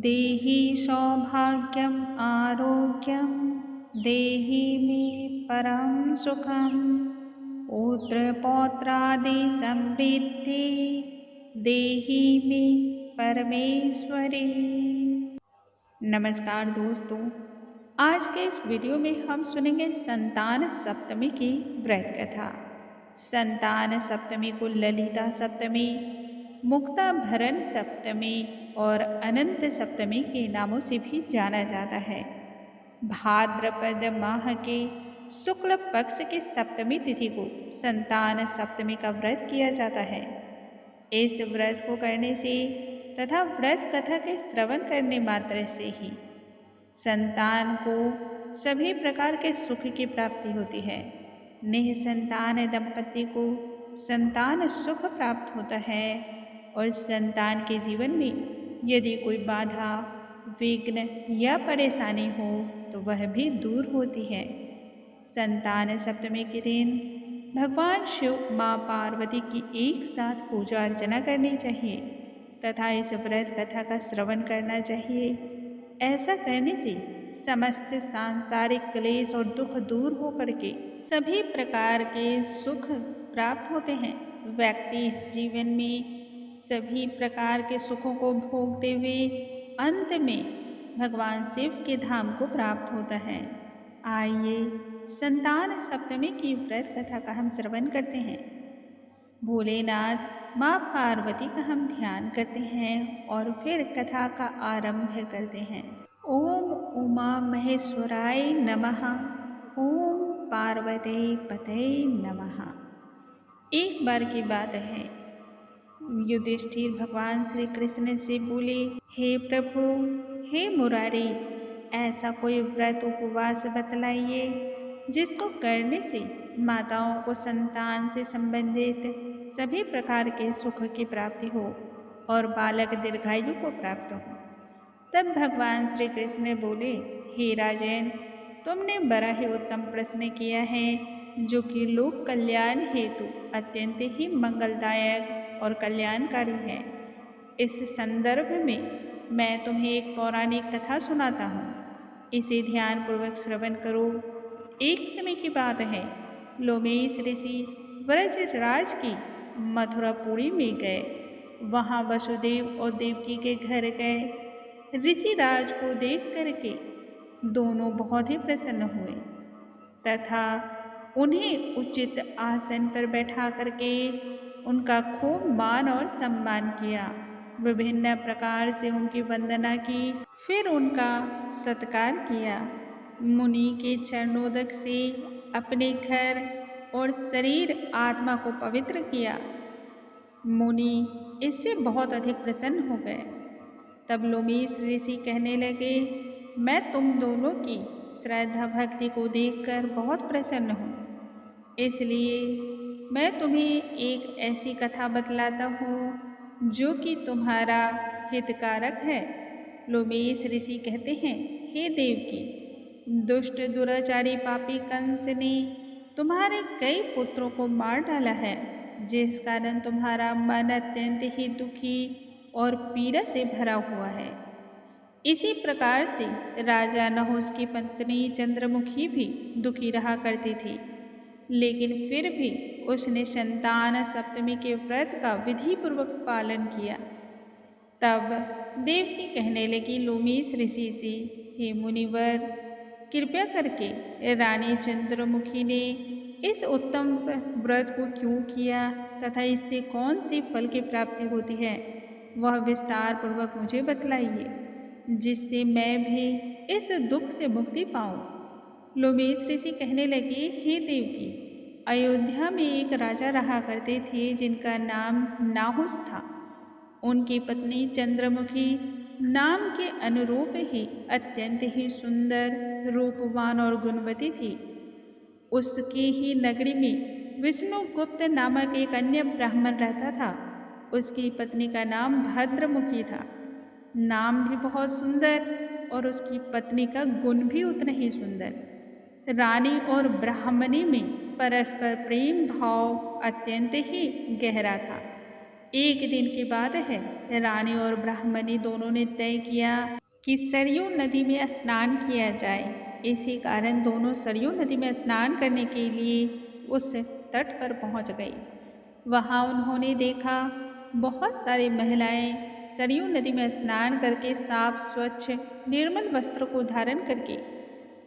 देहि सौभाग्यम आरोग्यम, देहि मे परम सुखम, पुत्र पौत्रादि समृद्धि, देहि मे परमेश्वरी। नमस्कार दोस्तों, आज के इस वीडियो में हम सुनेंगे संतान सप्तमी की व्रत कथा। संतान सप्तमी को ललिता सप्तमी, मुक्ता भरण सप्तमी और अनंत सप्तमी के नामों से भी जाना जाता है। भाद्रपद माह के शुक्ल पक्ष की सप्तमी तिथि को संतान सप्तमी का व्रत किया जाता है। इस व्रत को करने से तथा व्रत कथा के श्रवण करने मात्र से ही संतान को सभी प्रकार के सुख की प्राप्ति होती है। निःसंतान दंपति को संतान सुख प्राप्त होता है और संतान के जीवन में यदि कोई बाधा, विघ्न या परेशानी हो तो वह भी दूर होती है। संतान सप्तमी के दिन भगवान शिव, माँ पार्वती की एक साथ पूजा अर्चना करनी चाहिए तथा इस व्रत कथा का श्रवण करना चाहिए। ऐसा करने से समस्त सांसारिक क्लेश और दुख दूर होकर के सभी प्रकार के सुख प्राप्त होते हैं। व्यक्ति इस जीवन में सभी प्रकार के सुखों को भोगते हुए अंत में भगवान शिव के धाम को प्राप्त होता है। आइए संतान सप्तमी की व्रत कथा का हम श्रवण करते हैं। भोलेनाथ, माँ पार्वती का हम ध्यान करते हैं और फिर कथा का आरंभ करते हैं। ओम उमा महेश्वराय नमः। ओम पार्वती पतये नमः। एक बार की बात है, युधिष्ठिर भगवान श्री कृष्ण से बोले, हे प्रभु, हे मुरारी, ऐसा कोई व्रत उपवास बतलाइए जिसको करने से माताओं को संतान से संबंधित सभी प्रकार के सुख की प्राप्ति हो और बालक दीर्घायु को प्राप्त हो। तब भगवान श्री कृष्ण बोले, हे राजन, तुमने बड़ा ही उत्तम प्रश्न किया है जो कि लोक कल्याण हेतु अत्यंत ही मंगलदायक और कल्याणकारी है। इस संदर्भ में मैं तुम्हें एक पौराणिक कथा सुनाता हूँ, इसे ध्यानपूर्वक श्रवण करो। एक समय की बात है, लोमेश ऋषि व्रजराज की मथुरापुरी में गए। वहाँ वसुदेव और देवकी के घर गए। ऋषि राज को देख करके दोनों बहुत ही प्रसन्न हुए तथा उन्हें उचित आसन पर बैठा करके उनका खूब मान और सम्मान किया। विभिन्न प्रकार से उनकी वंदना की, फिर उनका सत्कार किया। मुनि के चरणोदक से अपने घर और शरीर आत्मा को पवित्र किया। मुनि इससे बहुत अधिक प्रसन्न हो गए। तब लोमेश ऋषि कहने लगे, मैं तुम दोनों की श्रद्धा भक्ति को देखकर बहुत प्रसन्न हूँ, इसलिए मैं तुम्हें एक ऐसी कथा बतलाता हूँ जो कि तुम्हारा हितकारक है। लोमेश ऋषि कहते हैं, हे देवकी, दुष्ट दुराचारी पापी कंस ने तुम्हारे कई पुत्रों को मार डाला है, जिस कारण तुम्हारा मन अत्यंत ही दुखी और पीड़ा से भरा हुआ है। इसी प्रकार से राजा नहुष की पत्नी चंद्रमुखी भी दुखी रहा करती थी, लेकिन फिर भी उसने संतान सप्तमी के व्रत का विधि पूर्वक पालन किया। तब देवकी कहने लगी लोमेश ऋषि से, हे मुनिवर, कृपया करके रानी चंद्रमुखी ने इस उत्तम व्रत को क्यों किया तथा इससे कौन सी फल की प्राप्ति होती है, वह विस्तार पूर्वक मुझे बतलाइए, जिससे मैं भी इस दुख से मुक्ति पाऊं। लोमेश ऋषि कहने लगे, हे देवकी, अयोध्या में एक राजा रहा करते थे जिनका नाम नाहुस था। उनकी पत्नी चंद्रमुखी नाम के अनुरूप ही अत्यंत ही सुंदर, रूपवान और गुणवती थी। उसकी ही नगरी में विष्णुगुप्त नामक एक अन्य ब्राह्मण रहता था। उसकी पत्नी का नाम भद्रमुखी था। नाम भी बहुत सुंदर और उसकी पत्नी का गुण भी उतना ही सुंदर। रानी और ब्राह्मणी में परस्पर प्रेम भाव अत्यंत ही गहरा था। एक दिन की बात है, रानी और ब्राह्मणी दोनों ने तय किया कि सरयू नदी में स्नान किया जाए। इसी कारण दोनों सरयू नदी में स्नान करने के लिए उस तट पर पहुंच गई। वहां उन्होंने देखा बहुत सारी महिलाएं सरयू नदी में स्नान करके साफ स्वच्छ निर्मल वस्त्र को धारण करके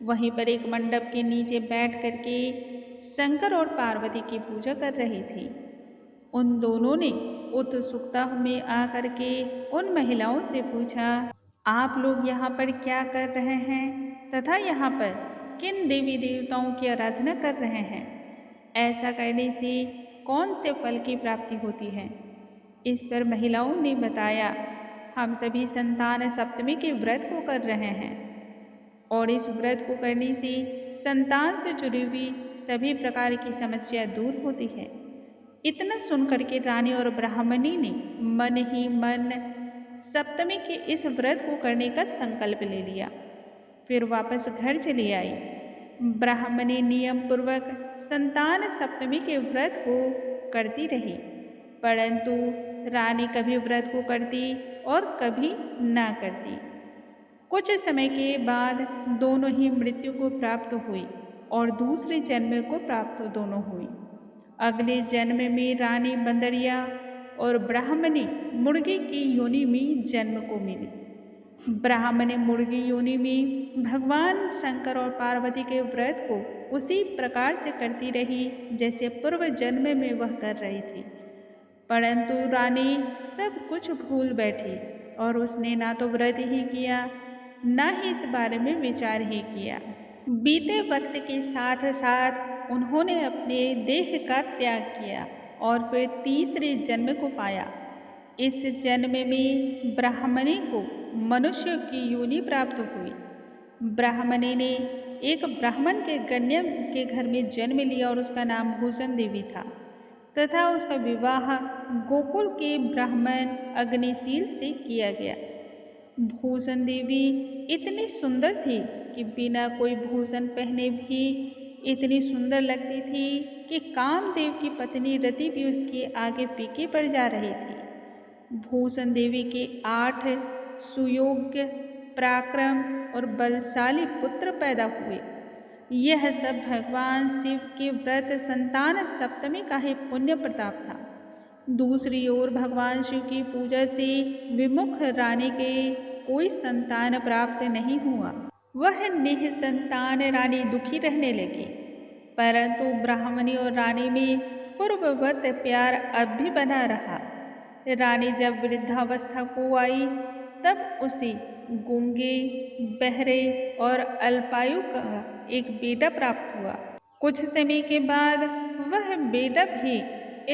वहीं पर एक मंडप के नीचे बैठ करके शंकर और पार्वती की पूजा कर रही थी। उन दोनों ने उत्सुकता में आकर के उन महिलाओं से पूछा, आप लोग यहाँ पर क्या कर रहे हैं तथा यहाँ पर किन देवी देवताओं की आराधना कर रहे हैं? ऐसा करने से कौन से फल की प्राप्ति होती है? इस पर महिलाओं ने बताया, हम सभी संतान सप्तमी के व्रत को कर रहे हैं और इस व्रत को करने से संतान से जुड़ी हुई सभी प्रकार की समस्या दूर होती है। इतना सुनकर के रानी और ब्राह्मणी ने मन ही मन सप्तमी के इस व्रत को करने का संकल्प ले लिया। फिर वापस घर चली आई। ब्राह्मणी नियम पूर्वक संतान सप्तमी के व्रत को करती रही, परंतु रानी कभी व्रत को करती और कभी ना करती। कुछ समय के बाद दोनों ही मृत्यु को प्राप्त हुई और दूसरे जन्म को प्राप्त दोनों हुई। अगले जन्म में रानी बंदरिया और ब्राह्मणी मुर्गी की योनि में जन्म को मिली। ब्राह्मणी मुर्गी योनि में भगवान शंकर और पार्वती के व्रत को उसी प्रकार से करती रही जैसे पूर्व जन्म में वह कर रही थी, परंतु रानी सब कुछ भूल बैठी और उसने ना तो व्रत ही किया ना ही इस बारे में विचार ही किया। बीते वक्त के साथ साथ उन्होंने अपने देह का त्याग किया और फिर तीसरे जन्म को पाया। इस जन्म में ब्राह्मणी को मनुष्य की योनि प्राप्त हुई। ब्राह्मणी ने एक ब्राह्मण के कन्या के घर में जन्म लिया और उसका नाम भूषण देवी था तथा उसका विवाह गोकुल के ब्राह्मण अग्निशील से किया गया। भूषण देवी इतनी सुंदर थी कि बिना कोई भूषण पहने भी इतनी सुंदर लगती थी कि कामदेव की पत्नी रति भी उसके आगे फीकी पड़ जा रही थी। भूषण देवी के 8 सुयोग्य पराक्रम और बलशाली पुत्र पैदा हुए। यह सब भगवान शिव के व्रत संतान सप्तमी का ही पुण्य प्रताप था। दूसरी ओर भगवान शिव की पूजा से विमुख रानी के कोई संतान प्राप्त नहीं हुआ। वह निःसंतान रानी दुखी रहने लगी, परंतु ब्राह्मणी और रानी में पूर्ववत प्यार अब भी बना रहा। रानी जब वृद्धावस्था को आई तब उसे गूंगे, बहरे और अल्पायु का एक बेटा प्राप्त हुआ। कुछ समय के बाद वह बेटा भी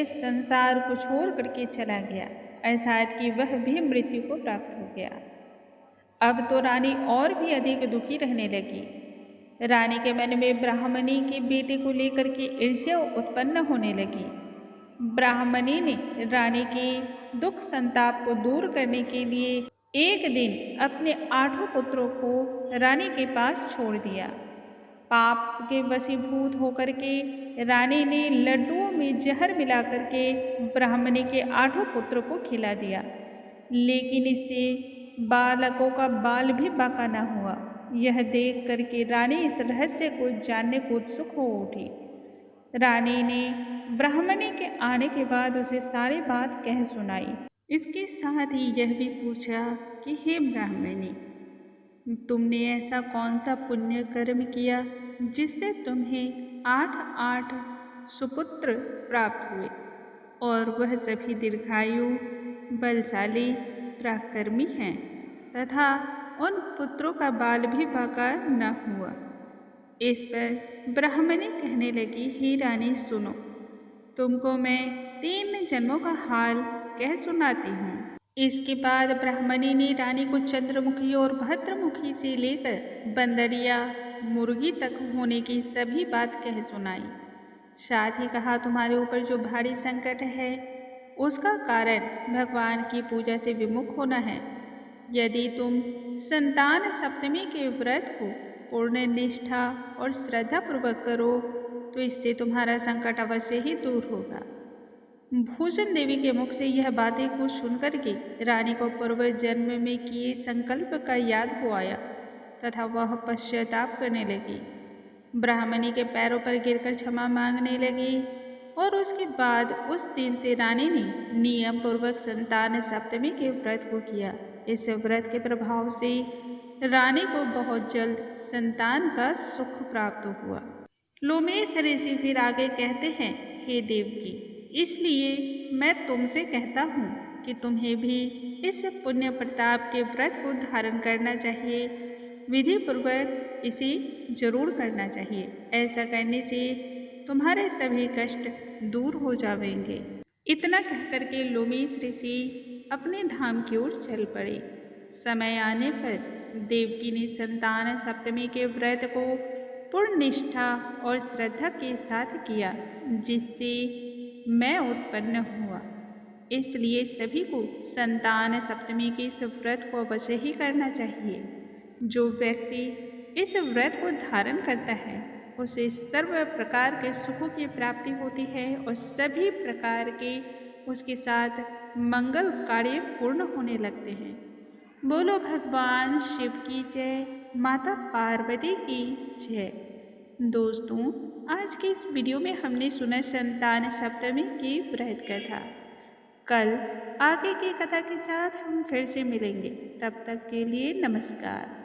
इस संसार को छोड़ करके चला गया, अर्थात कि वह भी मृत्यु को प्राप्त हो गया। अब तो रानी और भी अधिक दुखी रहने लगी। रानी के मन में ब्राह्मणी के बेटे को लेकर के ईर्ष्या उत्पन्न होने लगी। ब्राह्मणी ने रानी के दुख संताप को दूर करने के लिए एक दिन अपने 8 पुत्रों को रानी के पास छोड़ दिया। पाप के वशीभूत होकर के रानी ने लड्डुओं में जहर मिलाकर के ब्राह्मणी के 8 पुत्रों को खिला दिया, लेकिन इससे बालकों का बाल भी बाका न हुआ। यह देख करके रानी इस रहस्य को जानने को उत्सुक हो उठी। रानी ने ब्राह्मणी के आने के बाद उसे सारी बात कह सुनाई। इसके साथ ही यह भी पूछा कि हे ब्राह्मणी, तुमने ऐसा कौन सा पुण्य कर्म किया जिससे तुम्हें 8 सुपुत्र प्राप्त हुए और वह सभी दीर्घायु, बलशाली, पराक्रमी हैं तथा उन पुत्रों का बाल भी बाका न हुआ। इस पर ब्राह्मणी कहने लगी, हे रानी सुनो, तुमको मैं 3 जन्मों का हाल कह सुनाती हूँ। इसके बाद ब्राह्मणी ने रानी को चंद्रमुखी और भद्रमुखी से लेकर बंदरिया, मुर्गी तक होने की सभी बात कह सुनाई। साथ ही कहा, तुम्हारे ऊपर जो भारी संकट है उसका कारण भगवान की पूजा से विमुख होना है। यदि तुम संतान सप्तमी के व्रत को पूर्ण निष्ठा और श्रद्धा पूर्वक करो तो इससे तुम्हारा संकट अवश्य ही दूर होगा। भूषण देवी के मुख से यह बातें को सुनकर के रानी को पूर्व जन्म में किए संकल्प का याद हो आया तथा वह पश्चाताप करने लगी। ब्राह्मणी के पैरों पर गिरकर क्षमा मांगने लगी और उसके बाद उस दिन से रानी ने नियम पूर्वक संतान सप्तमी के व्रत को किया। इस व्रत के प्रभाव से रानी को बहुत जल्द संतान का सुख प्राप्त हुआ। लोमेश ऋषि फिर आगे कहते हैं, हे देवकी, इसलिए मैं तुमसे कहता हूँ कि तुम्हें भी इस पुण्य प्रताप के व्रत को धारण करना चाहिए। विधि पूर्वक इसे जरूर करना चाहिए। ऐसा करने से तुम्हारे सभी कष्ट दूर हो जाएंगे। इतना कहकर के लोमेश ऋषि अपने धाम की ओर चल पड़े। समय आने पर देवकी ने संतान सप्तमी के व्रत को पूर्ण निष्ठा और श्रद्धा के साथ किया, जिससे मैं उत्पन्न हुआ। इसलिए सभी को संतान सप्तमी के इस व्रत को अवश्य ही करना चाहिए। जो व्यक्ति इस व्रत को धारण करता है उसे सर्व प्रकार के सुखों की प्राप्ति होती है और सभी प्रकार के उसके साथ मंगल कार्य पूर्ण होने लगते हैं। बोलो भगवान शिव की जय, माता पार्वती की जय। दोस्तों, आज के इस वीडियो में हमने सुना संतान सप्तमी की व्रत कथा। कल आगे की कथा के साथ हम फिर से मिलेंगे। तब तक के लिए नमस्कार।